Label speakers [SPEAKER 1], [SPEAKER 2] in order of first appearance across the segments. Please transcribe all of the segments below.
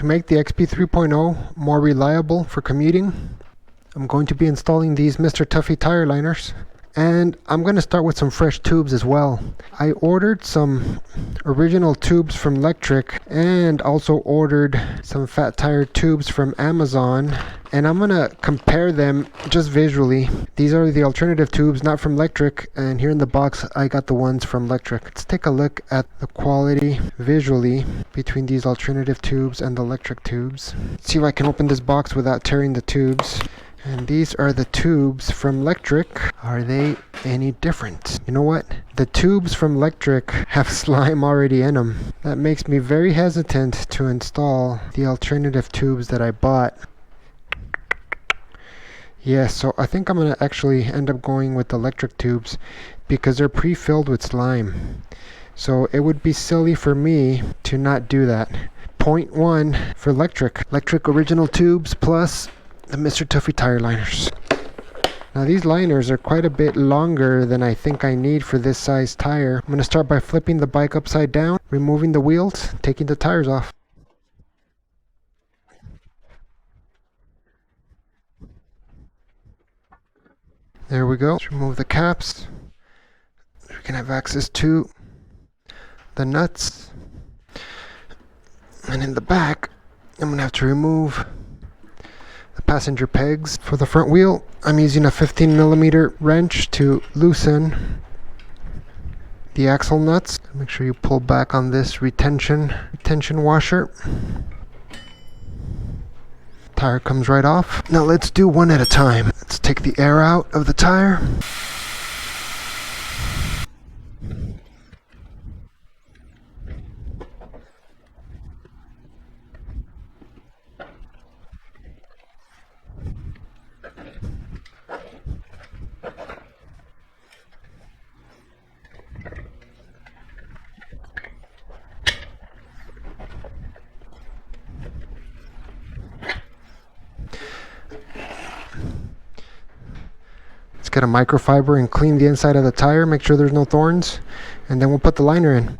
[SPEAKER 1] To make the XP 3.0 more reliable for commuting, I'm going to be installing these Mr. Tuffy tire liners. And I'm going to start with some fresh tubes as well. I ordered some original tubes from Lectric and also ordered some fat tire tubes from Amazon. And I'm going to compare them just visually. These are the alternative tubes, not from Lectric. And here in the box, I got the ones from Lectric. Let's take a look at the quality visually between these alternative tubes and the Lectric tubes. Let's see if I can open this box without tearing the tubes. And these are the tubes from Lectric. Are they any different? You know what? The tubes from Lectric have slime already in them. That makes me very hesitant to install the alternative tubes that I bought. Yeah, so I think I'm going to actually end up going with the Lectric tubes because they're pre-filled with slime. So it would be silly for me to not do that. Point 1 for Lectric. Lectric original tubes plus the Mr. Tuffy tire liners. Now these liners are quite a bit longer than I think I need for this size tire. I'm going to start by flipping the bike upside down, removing the wheels, taking the tires off. There we go. Let's remove the caps. We can have access to the nuts. And in the back, I'm going to have to remove the passenger pegs. For the front wheel, I'm using a 15mm wrench to loosen the axle nuts. Make sure you pull back on this retention washer. Tire comes right off. Now let's do one at a time. Let's take the air out of the tire. Get a microfiber and clean the inside of the tire, make sure there's no thorns, and then we'll put the liner in.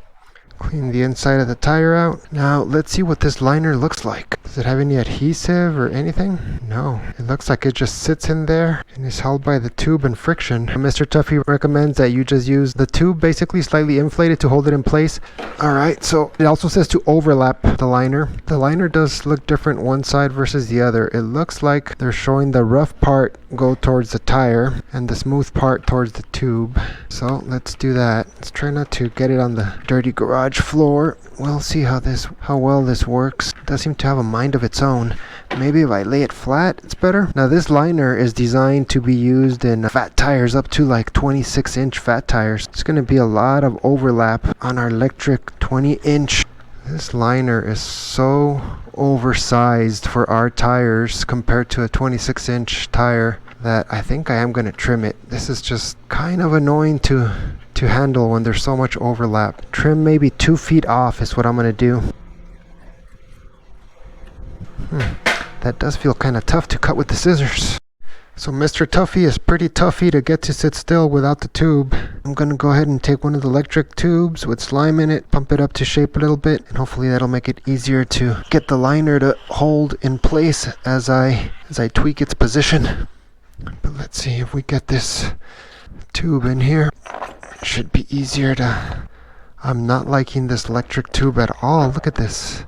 [SPEAKER 1] Clean the inside of the tire out. Now let's see what this liner looks like. Does it have any adhesive or anything? No. It looks like it just sits in there and is held by the tube and friction. Mr. Tuffy recommends that you just use the tube basically slightly inflated to hold it in place. Alright, so it also says to overlap the liner. The liner does look different one side versus the other. It looks like they're showing the rough part go towards the tire and the smooth part towards the tube. So let's do that. Let's try not to get it on the dirty garage floor. We'll see how well this works. It does seem to have a mind of its own. Maybe if I lay it flat, it's better. Now this liner is designed to be used in fat tires up to like 26-inch fat tires. It's going to be a lot of overlap on our Lectric 20-inch. This liner is so oversized for our tires compared to a 26-inch tire that I think I am going to trim it. This is just kind of annoying to handle when there's so much overlap. Trim maybe 2 feet off is what I'm going to do. That does feel kind of tough to cut with the scissors. So Mr. Tuffy is pretty toughy to get to sit still without the tube. I'm going to go ahead and take one of the Lectric tubes with slime in it, pump it up to shape a little bit, and hopefully that'll make it easier to get the liner to hold in place as I tweak its position. But let's see if we get this tube in here. It should be easier to... I'm not liking this Lectric tube at all. Look at this.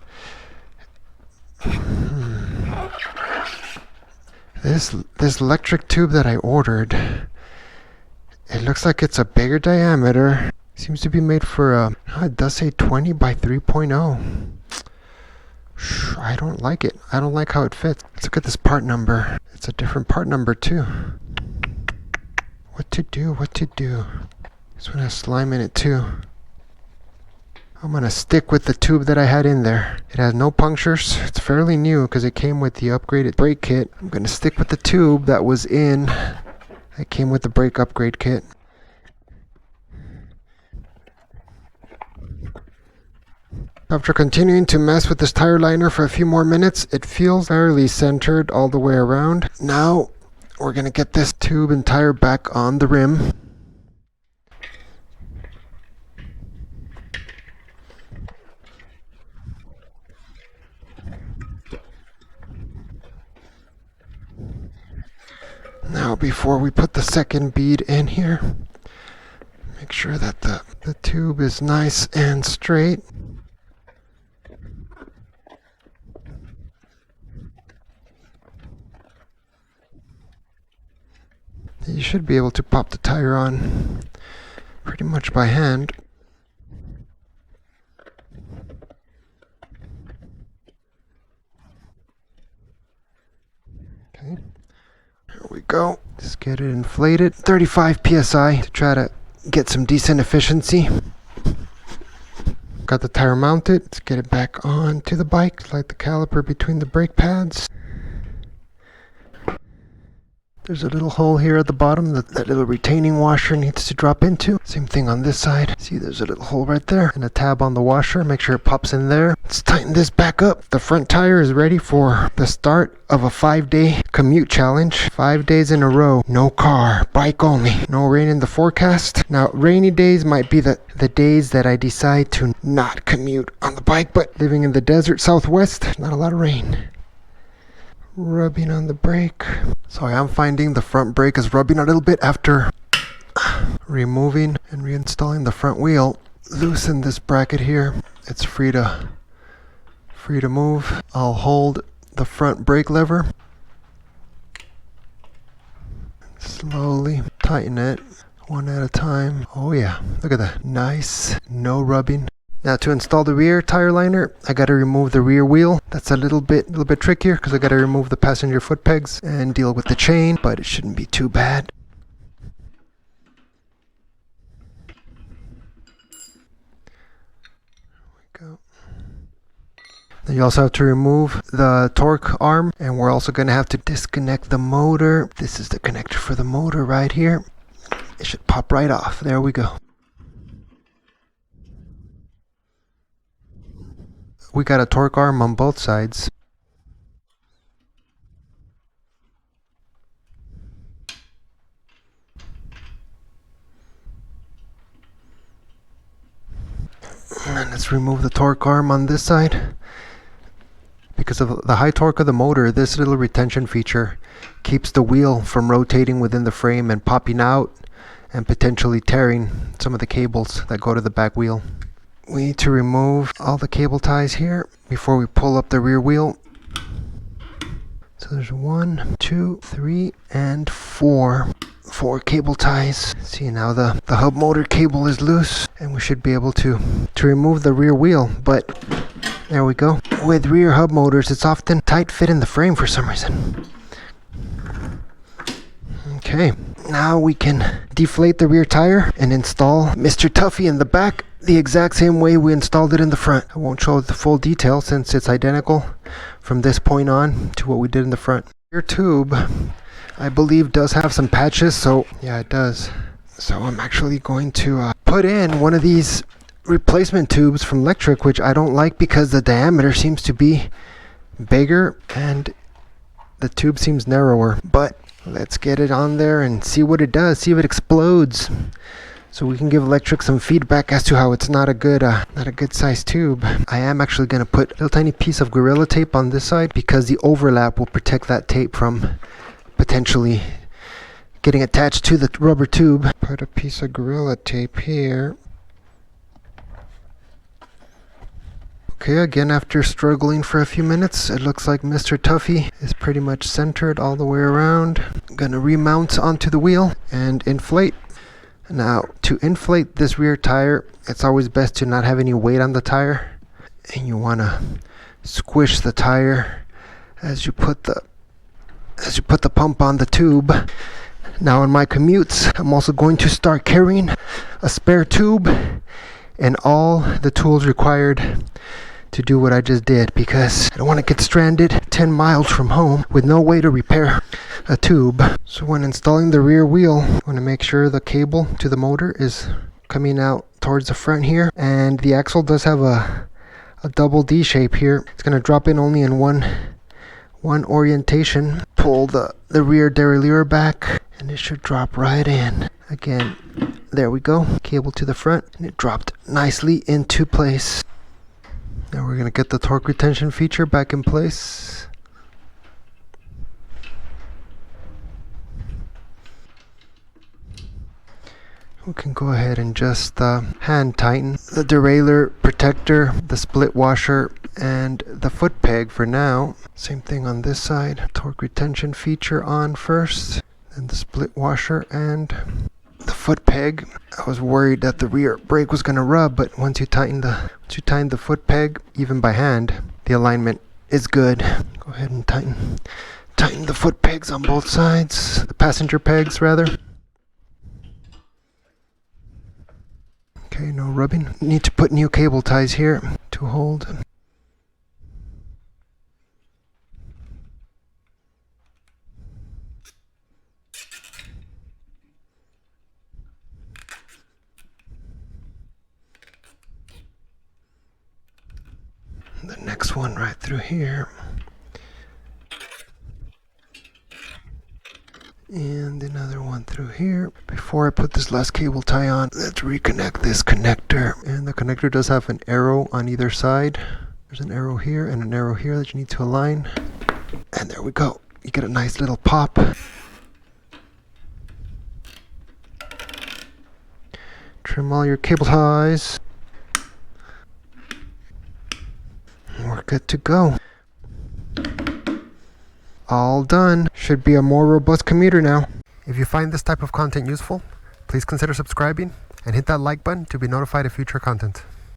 [SPEAKER 1] This Lectric tube that I ordered, it looks like it's a bigger diameter. Seems to be made for a... it does say 20 by 3.0. I don't like it. I don't like how it fits. Let's look at this part number. It's a different part number too. What to do? This one has slime in it too. I'm going to stick with the tube that I had in there. It has no punctures. It's fairly new because it came with the upgraded brake kit. I'm going to stick with the tube that was in. That came with the brake upgrade kit. After continuing to mess with this tire liner for a few more minutes, it feels fairly centered all the way around. Now we're going to get this tube and tire back on the rim. Now before we put the second bead in here, make sure that the tube is nice and straight. You should be able to pop the tire on pretty much by hand. Okay, here we go. Just get it inflated. 35 psi to try to get some decent efficiency. Got the tire mounted. Let's get it back on to the bike. Slide the caliper between the brake pads. There's a little hole here at the bottom that little retaining washer needs to drop into. Same thing on this side. See, there's a little hole right there and a tab on the washer. Make sure it pops in there. Let's tighten this back up. The front tire is ready for the start of a 5-day commute challenge. 5 days in a row. No car, bike only. No rain in the forecast. Now, rainy days might be the days that I decide to not commute on the bike, but living in the desert southwest, not a lot of rain. Rubbing on the brake. So I am finding the front brake is rubbing a little bit after removing and reinstalling the front wheel. Loosen this bracket here. It's free to move. I'll hold the front brake lever. Slowly tighten it one at a time. Oh yeah, look at that. Nice. No rubbing. Now to install the rear tire liner, I gotta remove the rear wheel. That's a little bit trickier because I gotta remove the passenger foot pegs and deal with the chain, but it shouldn't be too bad. There we go. Then you also have to remove the torque arm, and we're also gonna have to disconnect the motor. This is the connector for the motor right here. It should pop right off. There we go. We got a torque arm on both sides. And let's remove the torque arm on this side. Because of the high torque of the motor, this little retention feature keeps the wheel from rotating within the frame and popping out and potentially tearing some of the cables that go to the back wheel. We need to remove all the cable ties here before we pull up the rear wheel. So there's 1, 2, 3, and 4. 4 cable ties. See, now the hub motor cable is loose and we should be able to remove the rear wheel, but there we go. With rear hub motors, it's often tight fit in the frame for some reason. Okay, now we can deflate the rear tire and install Mr. Tuffy in the back the exact same way we installed it in the front. I won't show the full detail since it's identical from this point on to what we did in the front. Rear tube, I believe, does have some patches, so yeah, it does. So I'm actually going to put in one of these replacement tubes from Lectric, which I don't like because the diameter seems to be bigger and the tube seems narrower, but let's get it on there and see what it does, see if it explodes, so we can give Lectric some feedback as to how it's not a good size tube. I am actually going to put a little tiny piece of Gorilla Tape on this side because the overlap will protect that tape from potentially getting attached to the rubber tube. Put a piece of Gorilla Tape here. Okay, again, after struggling for a few minutes, it looks like Mr. Tuffy is pretty much centered all the way around. I'm gonna remount onto the wheel and inflate. Now, to inflate this rear tire, it's always best to not have any weight on the tire, and you wanna squish the tire as you put the pump on the tube. Now, in my commutes, I'm also going to start carrying a spare tube and all the tools required to do what I just did, because I don't want to get stranded 10 miles from home with no way to repair a tube. So when installing the rear wheel, I want to make sure the cable to the motor is coming out towards the front here, and the axle does have a double D shape here. It's going to drop in only in one orientation. Pull the rear derailleur back and it should drop right in. Again, there we go, cable to the front, and it dropped nicely into place. Now we're going to get the torque retention feature back in place. we can go ahead and just hand tighten the derailleur protector, the split washer, and the foot peg for now. Same thing on this side. Torque retention feature on first, then the split washer and the foot peg. I was worried that the rear brake was going to rub, but once you tighten the foot peg, even by hand, the alignment is good. Go ahead and tighten the foot pegs on both sides, the passenger pegs rather. Okay, no rubbing. Need to put new cable ties here to hold. The next one right through here. And another one through here. Before I put this last cable tie on, let's reconnect this connector. And the connector does have an arrow on either side. There's an arrow here and an arrow here that you need to align. And there we go. You get a nice little pop. Trim all your cable ties. We're good to go. All done. Should be a more robust commuter now. If you find this type of content useful, please consider subscribing and hit that like button to be notified of future content.